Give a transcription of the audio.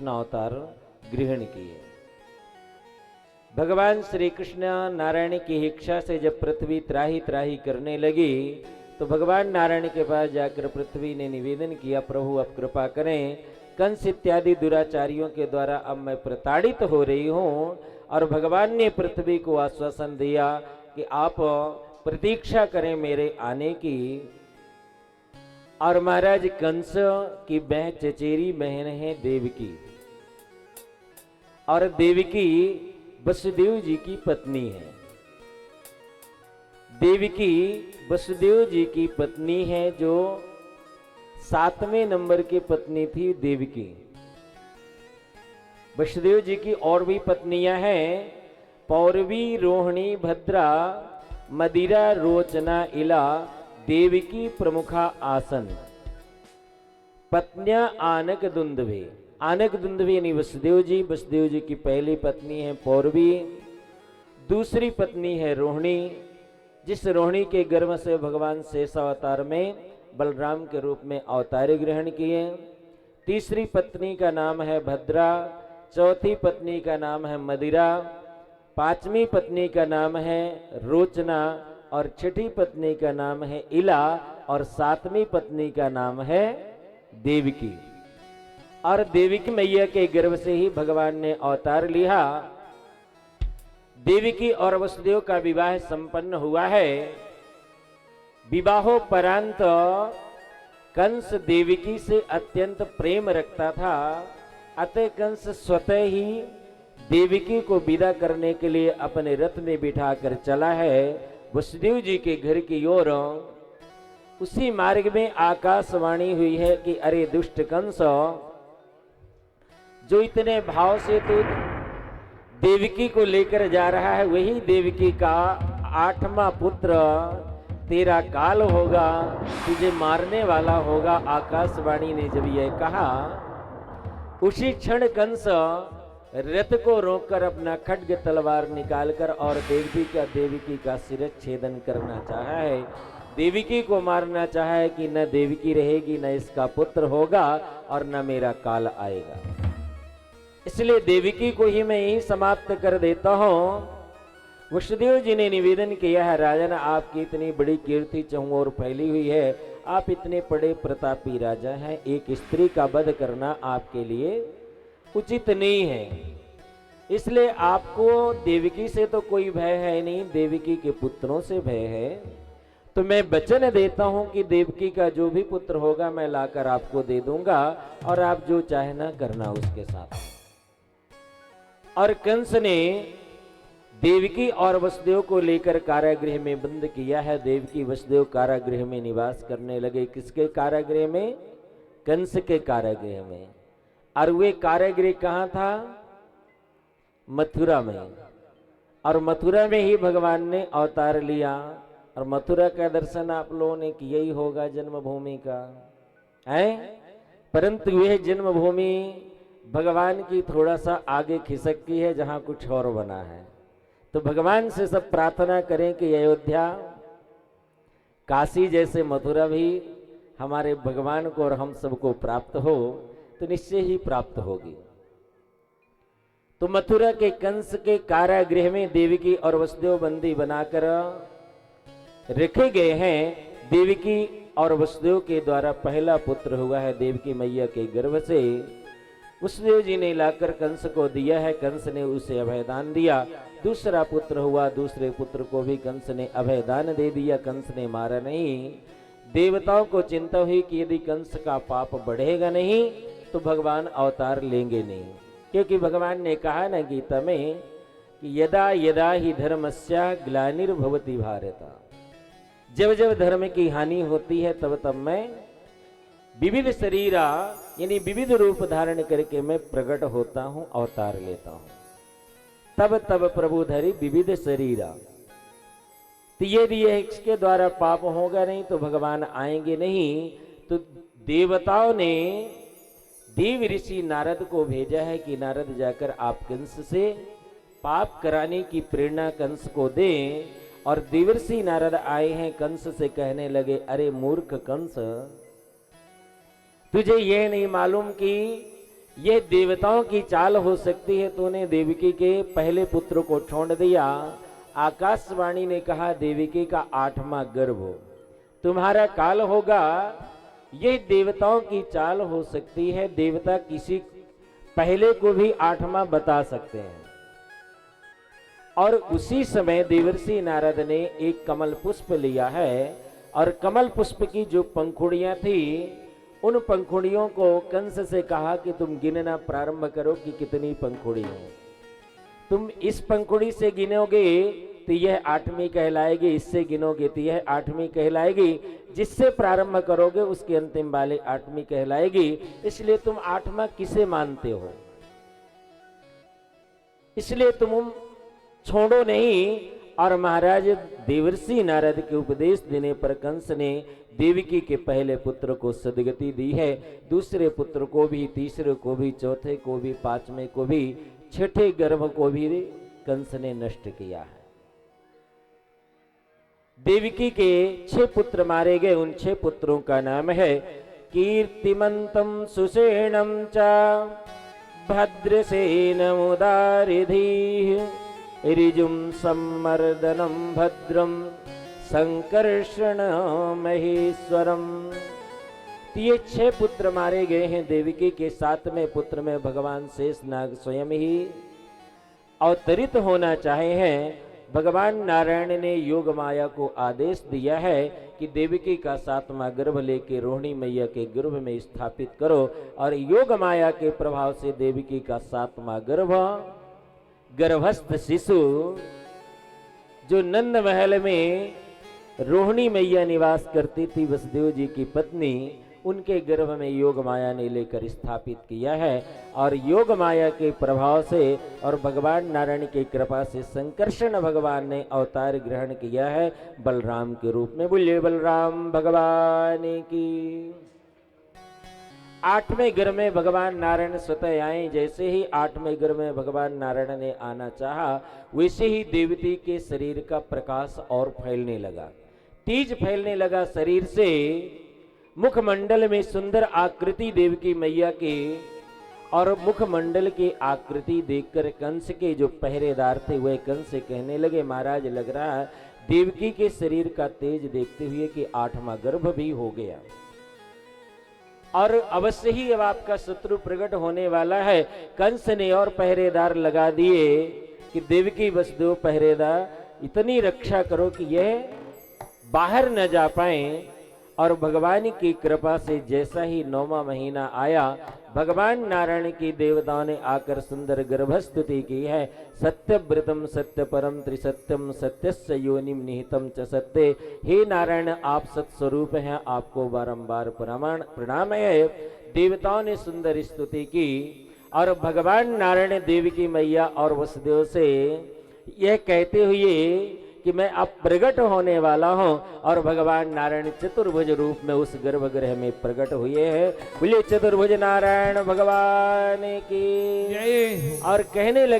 कृष्ण अवतार ग्रहण किए। भगवान श्री कृष्ण नारायण की इच्छा से जब पृथ्वी त्राही त्राही करने लगी तो भगवान नारायण के पास जाकर पृथ्वी ने निवेदन किया, प्रभु अब कृपा करें, कंस इत्यादि दुराचारियों के द्वारा अब मैं प्रताड़ित हो रही हूँ। और भगवान ने पृथ्वी को आश्वासन दिया कि आप प्रतीक्षा करें मेरे आने की। और महाराज कंस की बहन चचेरी बहन है देवकी, और देवकी वसुदेव जी की पत्नी है। देवकी वसुदेव जी की पत्नी है, जो 7वें नंबर की पत्नी थी देवकी। वसुदेव जी की और भी पत्नियां हैं, पौरवी, रोहिणी, भद्रा, मदिरा, रोचना, इला, देवकी प्रमुखा आसन। पत्नियां आनक दुंदुभे। आनक दुंदुभे यानी वसुदेव जी की पहली पत्नी है पौरवी, दूसरी पत्नी है रोहिणी, जिस रोहिणी के गर्भ से भगवान शेष अवतार में बलराम के रूप में अवतार ग्रहण किए। तीसरी पत्नी का नाम है भद्रा, चौथी पत्नी का नाम है मदिरा, पांचवी पत्नी का नाम है रोचना, और छठी पत्नी का नाम है इला, और 7वीं पत्नी का नाम है देवकी। और देवकी मैया के गर्भ से ही भगवान ने अवतार लिया। देवकी और वसुदेव का विवाह संपन्न हुआ है। विवाहोपरांत कंस देवकी से अत्यंत प्रेम रखता था, अतः कंस स्वतः ही देवकी को विदा करने के लिए अपने रथ में बिठाकर चला है वसुदेव जी के घर की ओर। उसी मार्ग में आकाशवाणी हुई है कि अरे दुष्ट कंस, जो इतने भाव से तू देवकी को लेकर जा रहा है, वही देवकी का 8वां पुत्र तेरा काल होगा, तुझे मारने वाला होगा। आकाशवाणी ने जब यह कहा, उसी क्षण कंस रथ को रोककर अपना खड्ग तलवार निकालकर और देवकी का शिरच्छेदन करना चाहा है। देवकी को मारना चाहा है कि न देवकी रहेगी, न इसका पुत्र होगा, और न मेरा काल आएगा। इसलिए देवकी को ही मैं यही समाप्त कर देता हूं। वसुदेव जी ने निवेदन किया है, राजन आपकी इतनी बड़ी कीर्ति चहुं ओर फैली हुई है, आप इतने बड़े प्रतापी राजा हैं, एक स्त्री का वध करना आपके लिए उचित नहीं है। इसलिए आपको देवकी से तो कोई भय है नहीं, देवकी के पुत्रों से भय है। तो मैं वचन देता हूं कि देवकी का जो भी पुत्र होगा मैं लाकर आपको दे दूंगा, और आप जो चाहे करना उसके साथ। और कंस ने देवकी और वसुदेव को लेकर कारागृह में बंद किया है। देवकी वसुदेव कारागृह में निवास करने लगे। किसके कारागृह में? कंस के कारागृह में। और वे कारागृह कहाँ था? मथुरा में। और मथुरा में ही भगवान ने अवतार लिया। और मथुरा का दर्शन आप लोगों ने किया ही होगा, जन्मभूमि का है। परंतु यह जन्मभूमि भगवान की थोड़ा सा आगे खिसकती है, जहां कुछ और बना है। तो भगवान से सब प्रार्थना करें कि अयोध्या, काशी जैसे मथुरा भी हमारे भगवान को और हम सबको प्राप्त हो, तो निश्चय ही प्राप्त होगी। तो मथुरा के कंस के कारागृह में देवकी और वसुदेव बंदी बनाकर रखे गए हैं। देवकी और वसुदेव के द्वारा पहला पुत्र हुआ है देवकी मैया के गर्भ से। वसुदेव जी ने लाकर कंस को दिया है, कंस ने उसे अभयदान दिया। दूसरा पुत्र हुआ, दूसरे पुत्र को भी कंस ने अभयदान दे दिया, कंस ने मारा नहीं। देवताओं को चिंता हुई कि यदि कंस का पाप बढ़ेगा नहीं तो भगवान अवतार लेंगे नहीं, क्योंकि भगवान ने कहा ना गीता में कि यदा यदा ही धर्मस्य ग्लानिर्भवति भारत, जब जब धर्म की हानि होती है तब तब मैं विविध शरीरा यानी विविध रूप धारण करके मैं प्रकट होता हूं, अवतार लेता हूं। तब तब प्रभु धरी विविध शरीरा। तो यदि इसके द्वारा पाप होगा नहीं तो भगवान आएंगे नहीं। तो देवताओं ने देव ऋषि नारद को भेजा है कि नारद जाकर आप कंस से पाप कराने की प्रेरणा कंस को दें। और देवर्षि नारद आए हैं, कंस से कहने लगे, अरे मूर्ख कंस, तुझे यह नहीं मालूम कि यह देवताओं की चाल हो सकती है, तूने देवकी के पहले पुत्र को छोड़ दिया। आकाशवाणी ने कहा देवकी का 8वां गर्भ हो, तुम्हारा काल होगा। यह देवताओं की चाल हो सकती है, देवता किसी पहले को भी 8वां बता सकते हैं। और उसी समय देवर्षि नारद ने एक कमल पुष्प लिया है और कमल पुष्प की जो पंखुड़ियां थी उन पंखुड़ियों को कंस से कहा कि तुम गिनना प्रारंभ करो कि कितनी पंखुड़ी है। तुम इस पंखुड़ी से गिनोगे तो यह 8वीं कहलाएगी, इससे गिनोगे तो यह 8वीं कहलाएगी, जिससे प्रारंभ करोगे उसके अंतिम वाले 8वीं कहलाएगी। इसलिए तुम 8वां किसे मानते हो, इसलिए तुम छोड़ो नहीं। और महाराज देवर्षि नारद के उपदेश देने पर कंस ने देवकी के पहले पुत्र को सदगति दी है, दूसरे पुत्र को भी, तीसरे को भी, चौथे को भी, 5वें को भी, 6ठे गर्भ को भी कंस ने नष्ट किया है। देवकी के 6 पुत्र मारे गए। उन 6 पुत्रों का नाम है कीर्तिमंतम सुषेणम च भद्रसेनमुदारिधीः ऋजुम सम्मर्दनम भद्रम संकर्षण महेश्वरम। ये 6 पुत्र मारे गए हैं। देवकी के 7वें पुत्र में भगवान शेषनाग स्वयं ही अवतरित होना चाहे हैं। भगवान नारायण ने योग माया को आदेश दिया है कि देवकी का 7वां गर्भ लेके रोहिणी मैया के गर्भ में स्थापित करो। और योग माया के प्रभाव से देवकी का 7वां गर्भ, गर्भस्थ शिशु जो नंद महल में रोहिणी मैया निवास करती थी, वसुदेव जी की पत्नी, उनके गर्भ में योग माया ने लेकर स्थापित किया है। और योग माया के प्रभाव से और भगवान नारायण की कृपा से संकर्षण भगवान ने अवतार ग्रहण किया है बलराम के रूप में। बोलिए बलराम भगवान की। 8वें गर्भ में भगवान नारायण स्वतः आए। जैसे ही 8वें गर्भ में भगवान नारायण ने आना चाहा, वैसे ही देवती के शरीर का प्रकाश और फैलने लगा, तेज फैलने लगा शरीर से। मुखमंडल में सुंदर आकृति देवकी मैया की, और मुखमंडल की आकृति देखकर कंस के जो पहरेदार थे वह कंस से कहने लगे, महाराज लग रहा है देवकी के शरीर का तेज देखते हुए कि 8वां गर्भ भी हो गया, और अवश्य ही अब आपका शत्रु प्रकट होने वाला है। कंस ने और पहरेदार लगा दिए कि देवकी वसुदेव पहरेदार इतनी रक्षा करो कि यह बाहर न जा पाए। और भगवान की कृपा से जैसा ही 9वां महीना आया, भगवान नारायण की देवताओं ने आकर सुंदर गर्भस्तुति की है। सत्यव्रतम सत्य परम त्रिसत्यम सत्यस्य योनिम निहितम च सत्य। हे नारायण आप सत्स्वरूप हैं, आपको बारंबार प्रणाम है। देवताओं ने सुंदर स्तुति की और भगवान नारायण देवकी मैया और वसुदेव से यह कहते हुए कि मैं अब प्रकट होने वाला हूं। और भगवान नारायण चतुर्भुज रूप में उस गर्भगृह में प्रकट हुए हैं। बोलिए चतुर्भुज नारायण भगवान की। और कहने लगे